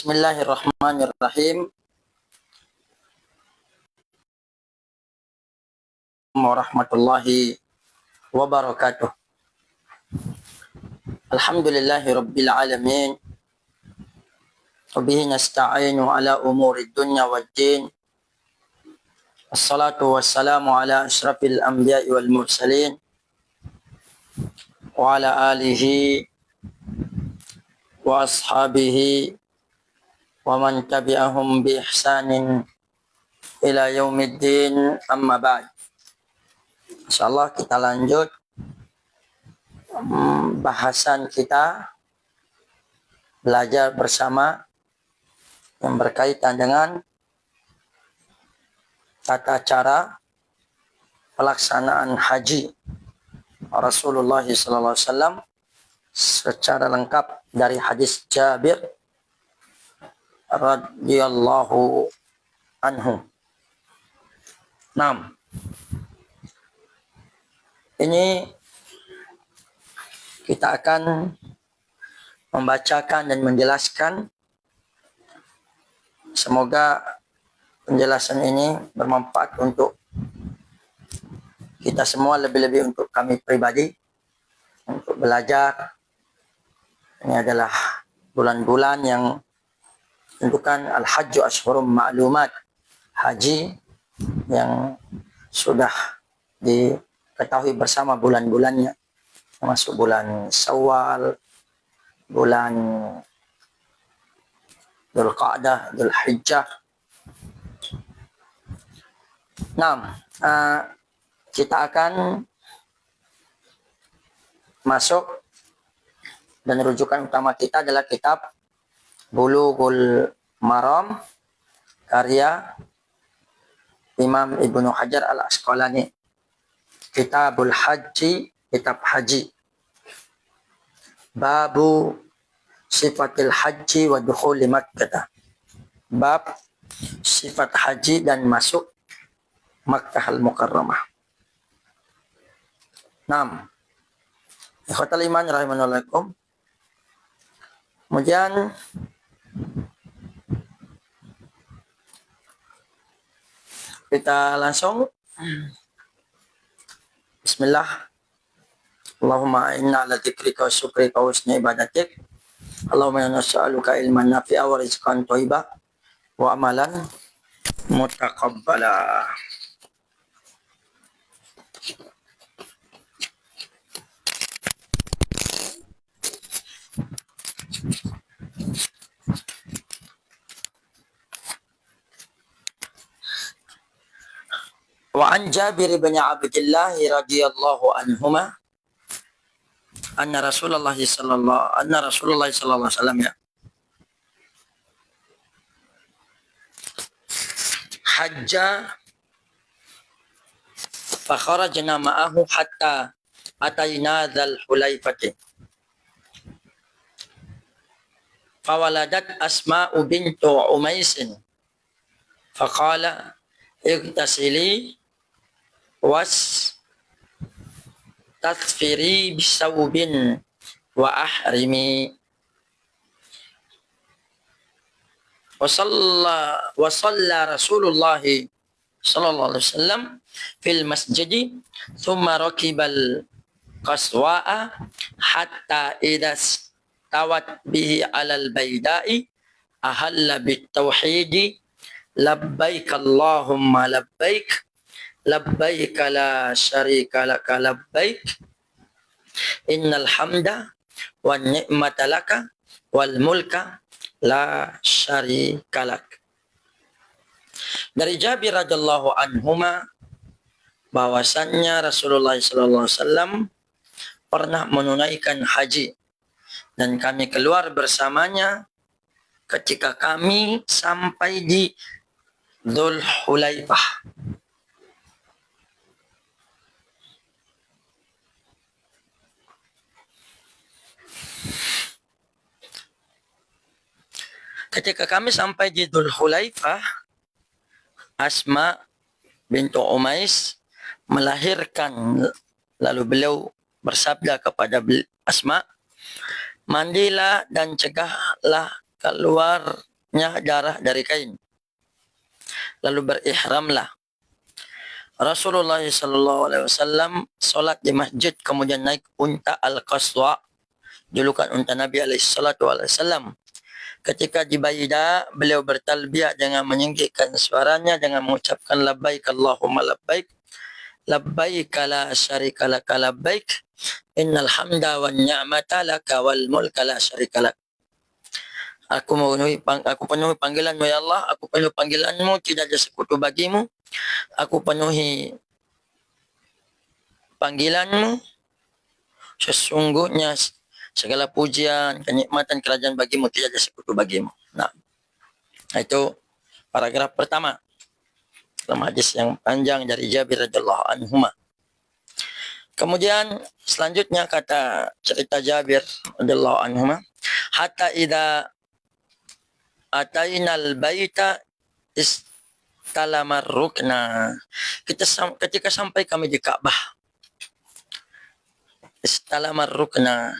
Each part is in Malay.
Bismillahirrahmanirrahim. Warahmatullahi wabarakatuh. Alhamdulillahi rabbil alamin. Wabihi nasta'inu ala umuri dunya waddin. Assalatu wassalamu ala ashrafil anbiya'i wal mursalin. Wa ala alihi wa ashabihi wa man tabi'ahum bi ihsanin ila yaumiddin, amma ba'd. Insyaallah kita lanjut bahasan kita belajar bersama yang berkaitan dengan tata cara pelaksanaan haji Rasulullah SAW secara lengkap dari hadis Jabir radhiyallahu anhu. Nah, ini kita akan membacakan dan menjelaskan. Semoga penjelasan ini bermanfaat untuk kita semua, lebih-lebih untuk kami pribadi, untuk belajar. Ini adalah bulan-bulan yang tentukan al-hajju ashhurum ma'lumat, haji yang sudah diketahui bersama bulan-bulannya, termasuk bulan Syawal, bulan Dzulqa'dah, Dzulhijjah. Nah, kita akan masuk, dan rujukan utama kita adalah kitab Bulughul Maram karya Imam Ibnu Hajar Al-Asqalani. Kitabul Haji, kitab haji. Babu sifatil haji wa dukhuli Makkah. Bab sifat haji dan masuk Makkah Al-Mukarramah. 6. Ikhwatal iman rahimanallahu. Kemudian kita langsung bismillah. Allahumma inna ala dzikrika wa syukrika wa husni ibadatik. Allahumma inna nas'aluka ilman nafi'a wa rizqan thayyiba wa amalan mutaqabbala. Wa an Jabir bin Abdullah radhiyallahu anhuma anna Rasulullah sallallahu alaihi wasallam hajja fa kharajna ma'ahu hatta atayna dzal hulaifati fawaladat Asma'u bintu Umaisin faqala igtasili was tasfiri bisawbin wa ahrimi wa shalla Rasulullah sallallahu alaihi wasallam fil masjid thumma rakibal qaswa'a hatta idza tawat bihi alal baydai ahalla bit tauhid labbaik Allahumma labbaik labbaik la syarika laka labbaik innal hamda wan ni'mata laka wal mulka la syarika lak. Dari Jabir radhiyallahu anhuma bahwasannya Rasulullah sallallahu alaihi wasallam pernah menunaikan haji dan kami keluar bersamanya ketika kami sampai di Dzul Hulaifah. Ketika kami sampai di Dzul Hulaifah, Asma bintu Umais melahirkan, lalu beliau bersabda kepada Asma, mandilah dan cegahlah keluar keluarnya darah dari kain. Lalu berihramlah. Rasulullah SAW solat di masjid, kemudian naik unta al-Qaswa, julukan unta Nabi SAW. Ketika di Baidah, beliau bertalbiyah dengan meninggikan suaranya dengan mengucapkan labbaik Allahumma labbaik, labbaik la syarika laka labbaik, innal hamda wan ni'mata laka wal mulka la syarika lak. Aku penuhi panggilanmu ya Allah, aku penuhi panggilanmu, tidak ada sekutu bagimu. Aku penuhi panggilanmu, sesungguhnya segala pujian, kenikmatan kerajaan bagimu, tidak ada sekutu bagimu. Nah, itu paragraf pertama dalam hadis yang panjang dari Jabir radhiyallahu anhu. Kemudian selanjutnya kata cerita Jabir radhiyallahu anhu, hatta idza atainal baita istalamar rukna. Ketika sampai kami di Ka'bah, istalamar rukna,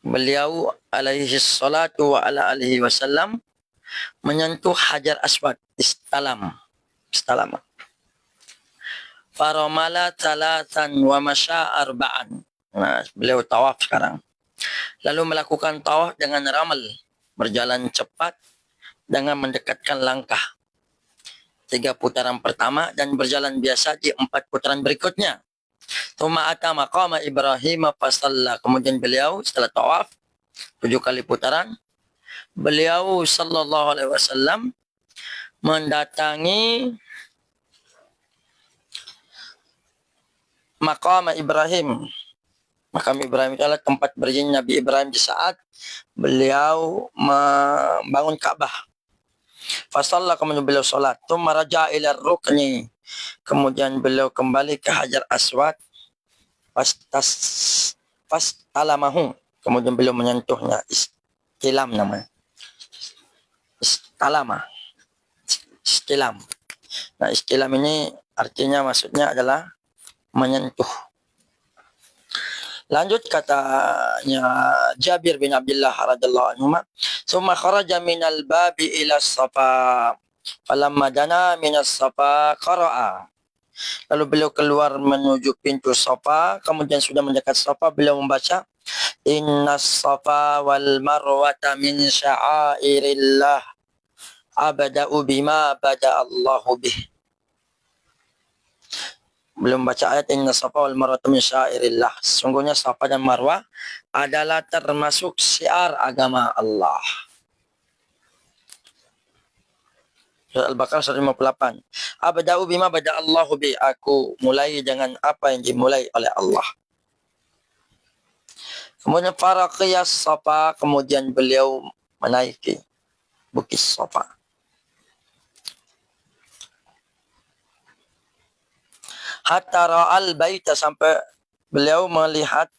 beliau alaihi salatu wa ala alihi wasallam menyentuh Hajar Aswad, istalama. Faramala talatan wa masya arba'an. Nah, beliau tawaf sekarang. Lalu melakukan tawaf dengan ramal, berjalan cepat dengan mendekatkan langkah. 3 putaran pertama dan berjalan biasa di 4 putaran berikutnya. Tsumma ata maqama Ibrahim fasalla. Kemudian beliau setelah tawaf 7 kali putaran, beliau sallallahu alaihi wasallam mendatangi maqam Ibrahim. Makam Ibrahim itu adalah tempat berdirinya Nabi Ibrahim di saat beliau membangun Ka'bah. Fasalla, kemudian beliau salat. Tsumma raja'a ila rukni. Kemudian beliau kembali ke Hajar Aswad. Fastalamahu. Kemudian beliau menyentuhnya. Istilam namanya. Istilam. Nah, istilam ini artinya maksudnya adalah menyentuh. Lanjut katanya Jabir bin Abdullah radhiyallahu anhu, "Tsumma kharaja minal babi ila Safa. Falamma dana minas Safa qara'a." Lalu beliau keluar menuju pintu Safa, kemudian sudah mendekat Safa, beliau membaca, "Innas Safa wal Marwata min sya'airillah. Abda'u bima bada Allahu bih." Belum baca ayat inna safa wal marwa min syairillah. Sungguhnya Safa dan Marwah adalah termasuk syiar agama Allah. Surah Al-Baqarah 158. Abda'u bima bada Allahu bi. Aku mulai dengan apa yang dimulai oleh Allah. Kemudian faraqiyas Safa, kemudian beliau menaiki bukit Safa. Hatta ra'al baita, sampai beliau melihat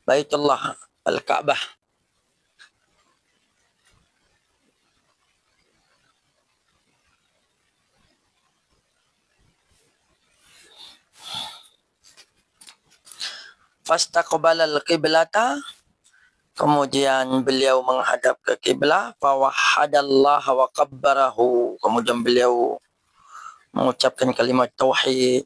Baitullah Al-Ka'bah. Fastaqbala al-qiblata, kemudian beliau menghadap ke kiblat. Fa wahadallaha wa kabbarahu, kemudian beliau mengucapkan kalimat tauhid,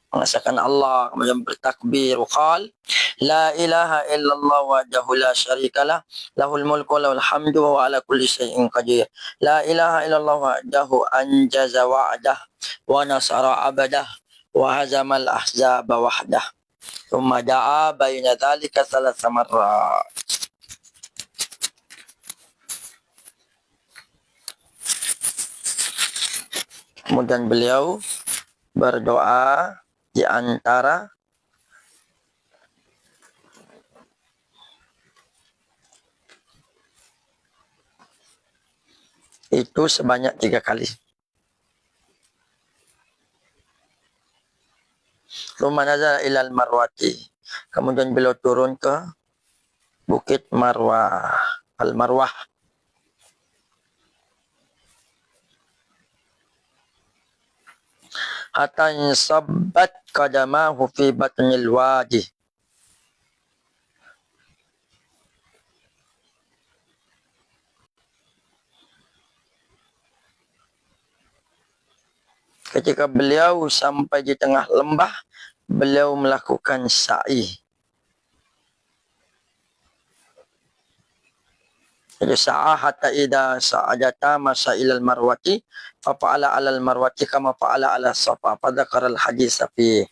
mengesahkan Allah, kemudian bertakbir. Waqal la ilaha illallah wahdahu la syarikalah, lahul mulku wa lahul hamdu wa ala kulli syai'in qadir. La ilaha illallah wahdahu anjaza wa'dah wa nasara abadah wa hazamal ahzaba wahdah. Tsumma da'a baina dzalika thalatha marrat. Kemudian beliau berdoa di antara itu sebanyak 3 kali. Tsumma nazala ilal marwati, kemudian beliau turun ke bukit Marwah, Al-Marwah. Hatta sabbat qadamahu fi batnil wadi. Ketika beliau sampai di tengah lembah, beliau melakukan sa'i. Jadi sa'a hatta idza sa'adata masa ilal marwati fa fa'ala 'alal marwati kama fa'ala 'ala safa fa dzakara al hadits fi.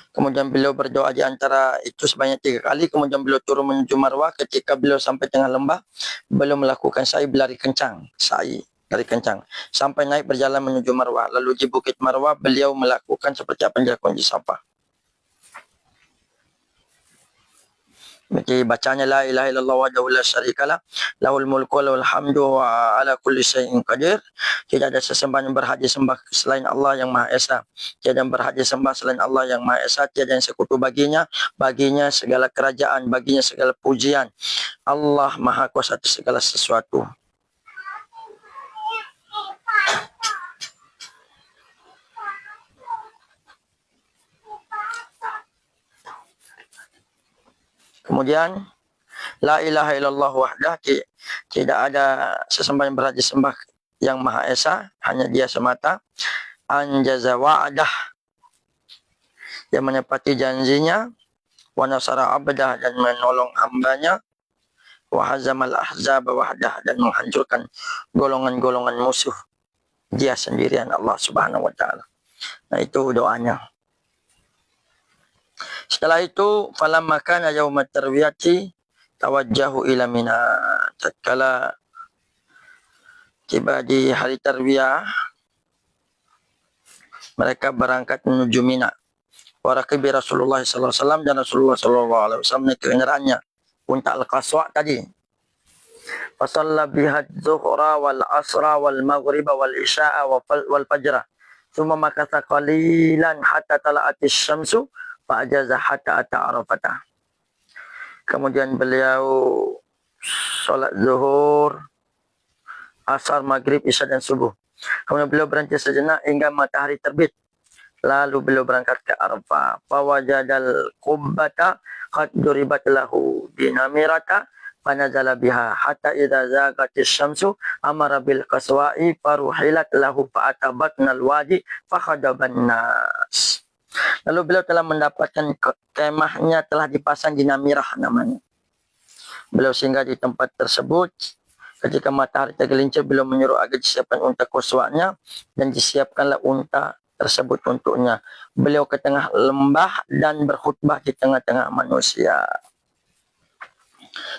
Kemudian beliau berdoa di antara itu sebanyak 3 kali. Kemudian beliau turun menuju Marwah. Ketika beliau sampai tengah lembah, beliau melakukan sa'i berlari kencang. Sa'i lari kencang sampai naik berjalan menuju Marwah. Lalu di bukit Marwah beliau melakukan seperti apa yang dilakukan di Safa. Jadi bacanya la ilaha illallah wahdahu la syarikalah, lahul mulku wa lahul hamdu wa ala kulli syai'in qadir. Tidak ada sesembahan yang berhak disembah selain Allah yang Maha Esa. Tiada yang berhak disembah selain Allah yang Maha Esa. Tiada yang sekutu baginya. Baginya segala kerajaan, baginya segala pujian. Allah Maha Kuasa atas segala sesuatu. Kemudian la ilaha illallah wahdah, tidak ada sesembahan yang berhak disembah yang Maha Esa, hanya Dia semata. Anjaza wa'adah, yang menepati janjinya. Wa nasara abdah, dan menolong hambanya. Wa hazamal ahzab wahdah, dan menghancurkan golongan-golongan musuh. Dia sendirian, Allah Subhanahu wa taala. Nah, itu doanya. Setelah itu falamma kana yaumat tarwiyati tawajjahu ila Mina. Tatkala tiba di hari tarwiyah, mereka berangkat menuju Mina. Wa raqibi Rasulullah sallallahu alaihi wasallam, dan Rasulullah sallallahu alaihi wasallam naik kendaraannya unta al-Qaswa tadi. Fa shalla biha adh-dhuhra wal asra wal maghriba wal isya'a wal fajra. Thumma makatha qalilan hatta tala'atis syamsu fa ajaza hatta ata Arafah. Kemudian beliau sholat zuhur, asar, maghrib, isya dan subuh. Kemudian beliau berhenti sejenak hingga matahari terbit. Lalu beliau berangkat ke Arafah. Fawajadal qubbata qad duribat lahu binamirata fanazala biha hatta idza zagatis syamsu amara bil qaswa'i faruhilat lahu fa'atabatnal wadi fakhadaban nas. Lalu beliau telah mendapatkan kemahnya telah dipasang di Namirah namanya. Beliau singgah di tempat tersebut. Ketika matahari tergelincir, beliau menyuruh agar disiapkan unta qaswa'nya, dan disiapkanlah unta tersebut untuknya. Beliau ke tengah lembah dan berkhutbah di tengah-tengah manusia.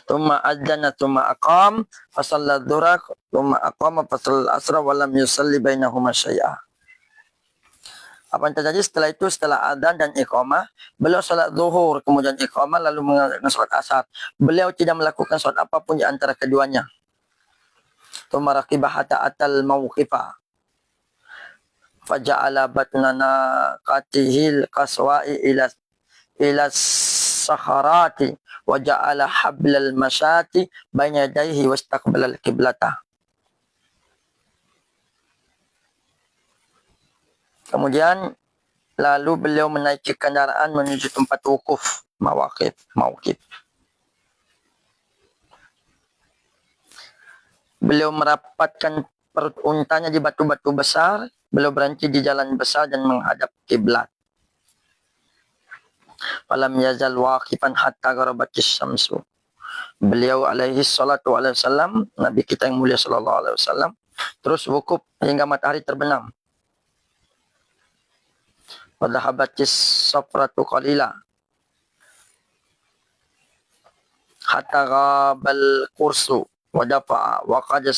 Thumma adzana thumma aqam fa shalla dhuhra thumma aqama fa shalla asra wa lam yusalli bainahuma syai'a. Apa yang terjadi setelah itu? Setelah adzan dan iqamah, beliau salat zuhur, kemudian iqamah, lalu mengerjakan salat asar. Beliau tidak melakukan salat apapun di antara keduanya. Thumma raqiba hatta atal mawqifa faja'ala batnana qatihil qaswa'i ila sakharati wa ja'ala hablal masyati baina yadayhi wastaqbalal qiblata. Kemudian lalu beliau menaiki kendaraan menuju tempat wukuf, mawaqif. Beliau merapatkan perut untanya di batu-batu besar. Beliau berhenti di jalan besar dan menghadap kiblat. Falam yazal waqifan hatta gharabatis syamsu. Beliau alaihi salatu wassalam, Nabi kita yang mulia sallallahu alaihi wasallam, terus wukuf hingga matahari terbenam. Wadhahabatis safratu qalila hatta ghabal kursu wadafa'a wa qad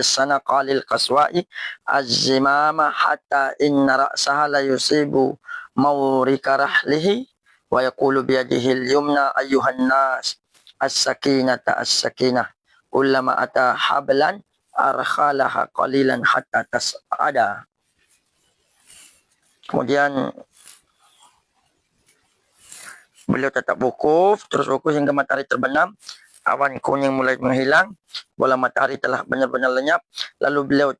sana qalil qaswa'i az-zimama hatta inna ra'saha la yusibu mawrika rahlihi wa yaqulu biyadihi al-yumna ayyuhan nas as-sakinata as-sakinah kullama ata hablan arkhalaha qalilan hatta tas'ada. Kemudian beliau tetap wukuf, terus wukuf hingga matahari terbenam. Awan kuning mulai menghilang, bola matahari telah benar-benar lenyap. Lalu beliau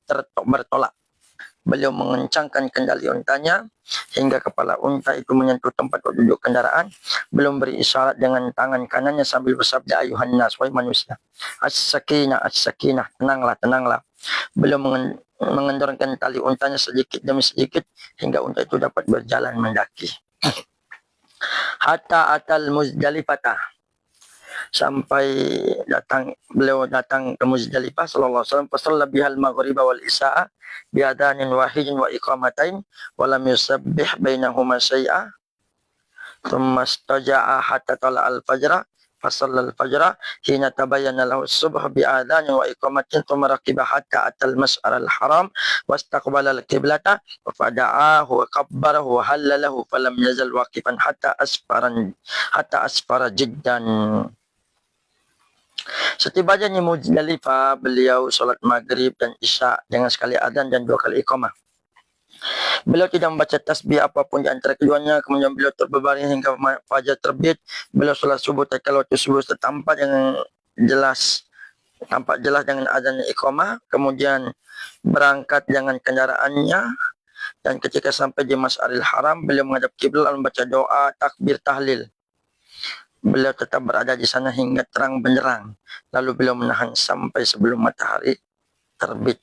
bertolak. Beliau mengencangkan kendali untanya hingga kepala unta itu menyentuh tempat duduk kendaraan. Belum beri isyarat dengan tangan kanannya sambil bersabda, ayuhan nas, wahai manusia, as-sakinah, as-sakinah, tenanglah, tenanglah. Beliau mengendorkan tali untanya sedikit demi sedikit hingga unta itu dapat berjalan mendaki. Hatta atal Muzdalifah, sampai beliau datang ke Muzdalifah sallallahu alaihi wasallam, fasalla bihal maghriba wal isya'a bi adanin wahidin wa iqamatain wa lam yusabbih bainahuma syai'a, thumma istaja'a hatta tala al fajra fasalla al fajra hina tabayyana lahu as-subh bi adanin wa iqamatin, thumma raqiba hatta atal mas'ar al haram wastaqbala al qiblata wa fada'ahu wa kabbarahu wa halalahu falam yazal waqifan hatta asfara jiddan. Setibanya di Muzdalifah, beliau sholat maghrib dan isya dengan sekali adzan dan 2 kali iqamah. Beliau tidak membaca tasbih apapun di antara keduanya. Kemudian beliau terbaring hingga fajar terbit. Beliau sholat subuh tatkala waktu subuh tampak jelas dengan adzan dan iqamah. Kemudian berangkat dengan kendaraannya, dan ketika sampai di Mas'aril Haram, beliau menghadap kiblat lalu membaca doa takbir tahlil. Beliau tetap berada di sana hingga terang benderang. Lalu beliau menahan sampai sebelum matahari terbit.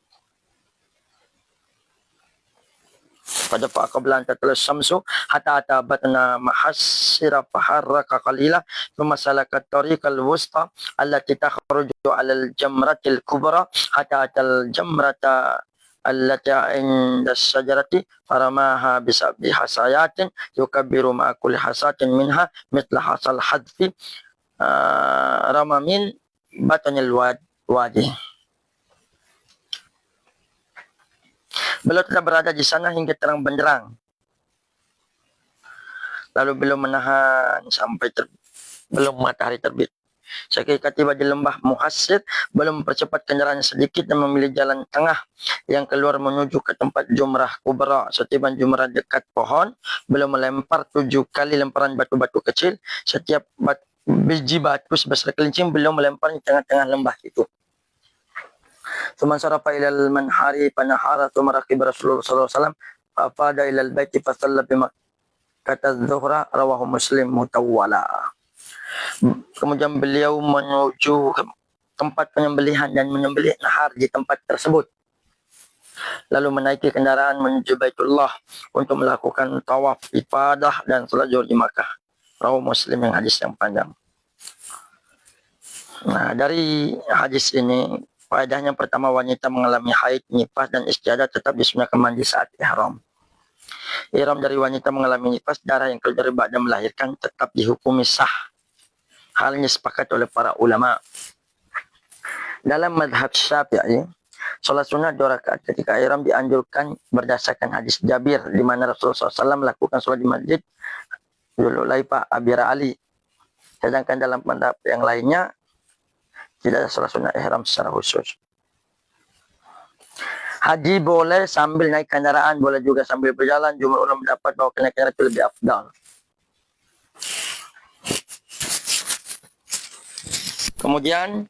Pada faqablan tatlu syamsu hatta atabatna mahassira faharraka qalila thumma salaka tariqal wusta allati takhruju 'ala al-jamratil kubra hatta atal jamrata allati 'inda as-sajarati faramaha bisabbi hasayatin yukabbiru ma kulli hasatin minha mithla hasal hadfi ramamin batanil wadi. Beliau tetap berada di sana hingga terang benderang. Lalu beliau menahan sampai belum matahari terbit. Seketika tiba di lembah Muhassir, beliau mempercepat kendaraannya sedikit dan memilih jalan tengah yang keluar menuju ke tempat Jumrah Kubra. Setiba Jumrah dekat pohon, beliau melempar 7 kali lemparan batu-batu kecil. Setiap biji batu sebesar kelincing beliau melempar di tengah-tengah lembah itu. Thumma sarafa ilal manhari panahara thumma raqiba Rasulullah sallallahu alaihi wasallam fafada ilal baiti fasalla bima kata zuhra, rawahu Muslim mutawwala. Kemudian beliau menuju ke tempat penyembelihan dan menyembelih nahar di tempat tersebut. Lalu menaiki kendaraan menuju Baitullah untuk melakukan tawaf ifadah dan salat zuhur di Makkah. Rawahu Muslim, yang hadis yang panjang. Nah, dari hadis ini faedahnya pertama, wanita mengalami haid, nifas dan istiadah tetap disunahkan mandi saat ihram. Ihram dari wanita mengalami nifas, darah yang keluar dari badan melahirkan, tetap dihukumi sah. Hal ini sepakat oleh para ulama. Dalam madhab Syafi'i, sholat sunnah 2 rakaat ketika ihram dianjurkan berdasarkan hadis Jabir, di mana Rasulullah SAW melakukan sholat di masjid Dzulhulaifah Abira Ali. Sedangkan dalam madhab yang lainnya tidak ada sholat sunnah ihram secara khusus. Haji boleh sambil naik kendaraan, boleh juga sambil berjalan. Jumhur ulama mendapat bahwa kenaikan itu lebih afdal. Kemudian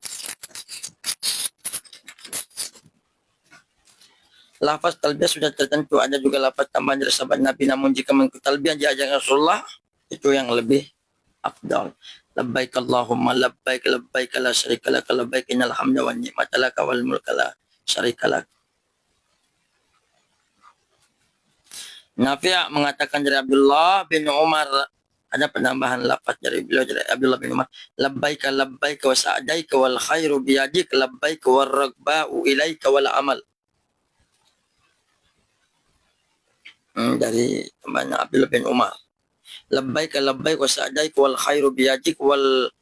lafaz talbiyah sudah tertentu. Ada juga lafaz tambahan dari sahabat Nabi, namun jika mengikuti talbiyah diajarkan Rasulullah, itu yang lebih afdal. Labbaik Allahumma labbaik, labbaik la syarika lak, labbaik innal hamda wan ni'mata lak wal mulka la syarika lak. Nafi' mengatakan dari Abdullah bin Umar, ada penambahan lafaz dari beliau, dari Abdullah bin Umar, labbaika labbaika wa sa'daika wal khairu biyadik, labbaika war ragba'u ilaika wal amal. Dari tambahan Abdullah bin Umar, labbaika labbaika wa sa'daika wal khairu biyadik wal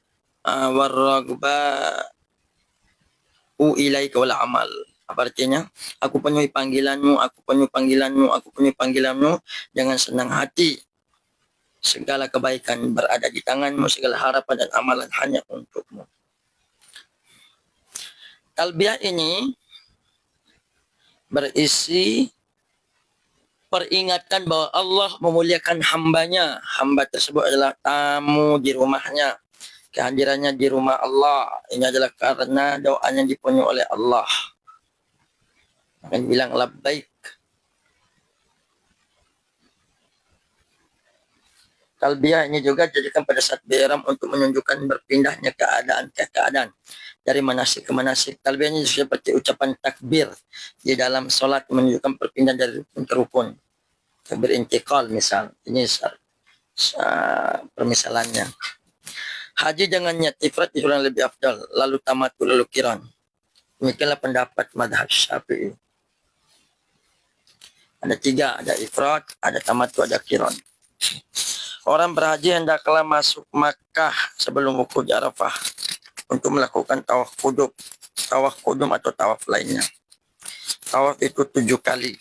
ragba'u ilaika wal amal. Apa artinya? Aku penuhi panggilanmu, aku penuhi panggilanmu, aku penuhi panggilanmu dengan senang hati. Segala kebaikan berada di tanganmu, segala harapan dan amalan hanya untukmu. Talbiyah ini berisi peringatan bahwa Allah memuliakan hambanya. Hamba tersebut adalah tamu di rumahnya. Kehadirannya di rumah Allah ini adalah karena doanya dipenuhi oleh Allah. Akan bilang labbaik, Talbiyah ini juga dijadikan pada saat berihram untuk menunjukkan berpindahnya keadaan ke keadaan dari manasik ke manasik. Talbiyah ini seperti ucapan takbir di dalam solat menunjukkan perpindahan dari rukun ke rukun. Takbir intiqal misal. Ini permisalannya. Haji jangan niat ifrat itu yang lebih afdal, lalu tamattu lalu qiran. Demikianlah pendapat madhab Syafi'i. Ada 3, ada ifrat, ada tamattu, ada qiran. Orang berhaji hendaklah masuk Makkah sebelum wukuf di Arafah untuk melakukan tawaf kudum atau tawaf lainnya. Tawaf itu 7 kali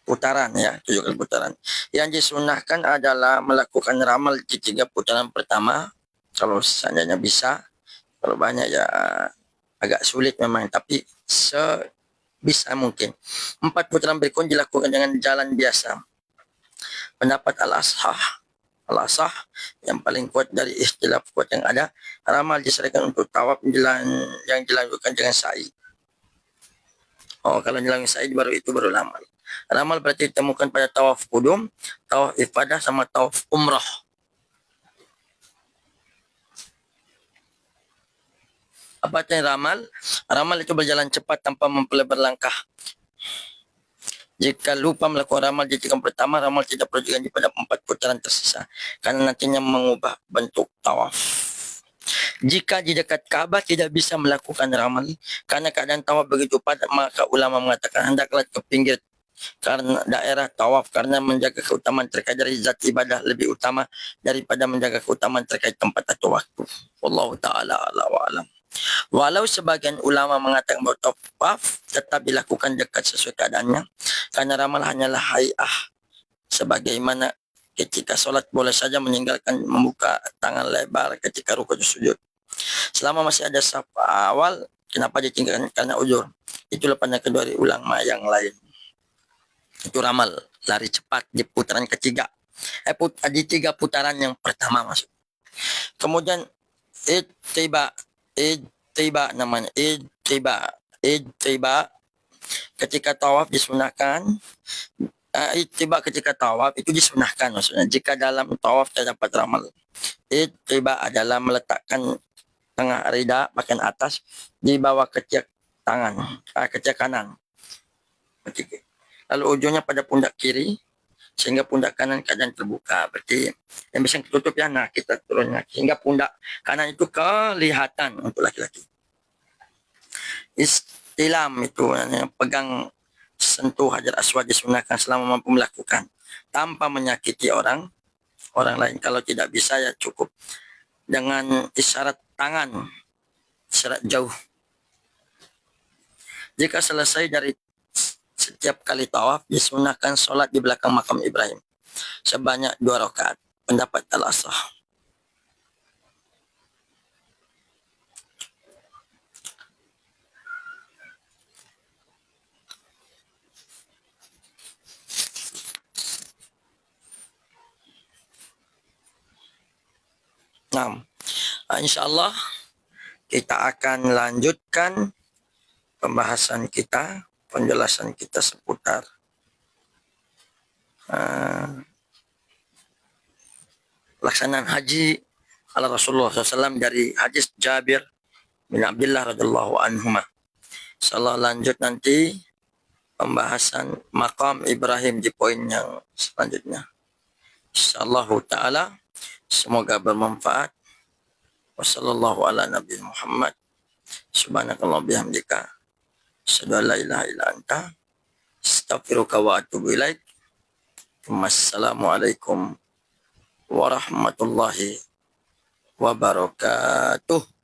putaran ya, 7 kali putaran. Yang disunahkan adalah melakukan ramal di 3 putaran pertama. Kalau seandainya bisa, kalau banyak ya agak sulit memang, tapi bisa mungkin. 4 putaran berikutnya dilakukan dengan jalan biasa. Pendapat al-asah yang paling kuat dari istilah kuat yang ada, ramal diserahkan untuk tawaf yang dilakukan dengan sa'i. Kalau dilakukan sa'i baru ramal. Ramal berarti ditemukan pada tawaf kudum, tawaf ifadah sama tawaf umrah. Apa itu ramal? Ramal itu berjalan cepat tanpa memperlebar langkah. Jika lupa melakukan ramal di tingkat pertama, ramal tidak perlu diganti pada 4 putaran tersisa, karena nantinya mengubah bentuk tawaf. Jika di dekat Ka'bah tidak bisa melakukan ramal, karena keadaan tawaf begitu padat, maka ulama mengatakan hendaklah ke pinggir karena daerah tawaf, karena menjaga keutamaan terkait dari zat ibadah lebih utama daripada menjaga keutamaan terkait tempat atau waktu. Wallahu ta'ala ala wa'alam. Walau sebagian ulama mengatakan bahawa tawaf tetap dilakukan dekat sesuai keadaannya, karena ramal hanyalah hay'ah, sebagaimana ketika solat boleh saja meninggalkan membuka tangan lebar ketika rukuk sujud. Selama masih ada saf awal, kenapa ditinggalkan? Karena uzur. Itulah pandangan kedua dari ulama yang lain. Itu ramal, lari cepat di putaran ketiga. Di 3 putaran yang pertama masuk. Kemudian Ittiba namanya, Ittiba ketika tawaf disunahkan. Ittiba ketika tawaf itu disunahkan maksudnya jika dalam tawaf terdapat ramal. Ittiba adalah meletakkan tengah rida bagian atas di bawah ketiak kanan, lalu ujungnya pada pundak kiri sehingga pundak kanan keadaan terbuka. Berarti yang bisa tutup ya, nah kita turunnya sehingga pundak kanan itu kelihatan untuk laki-laki. Istilam itu pegang sentuh hajar aswad disunahkan selama mampu melakukan tanpa menyakiti orang lain. Kalau tidak bisa ya cukup dengan isyarat tangan, isyarat jauh. Jika selesai dari setiap kali tawaf disunahkan solat di belakang makam Ibrahim sebanyak 2 rakaat. Pendapat al-asah. Nah, insyaAllah kita akan lanjutkan pembahasan kita, penjelasan kita seputar pelaksanaan haji ala Rasulullah SAW dari hadis Jabir bin Abdullah radhiyallahu anhuma. Insyaallah lanjut nanti pembahasan makam Ibrahim di poin yang selanjutnya. Insyaallah ta'ala semoga bermanfaat. Wassallallahu ala nabi Muhammad. Subhanakallah bihamdika. Asyhadu an la ilaha illa anta. Astaghfiruka wa atubu ilaik. Wassalamualaikum warahmatullahi wabarakatuh.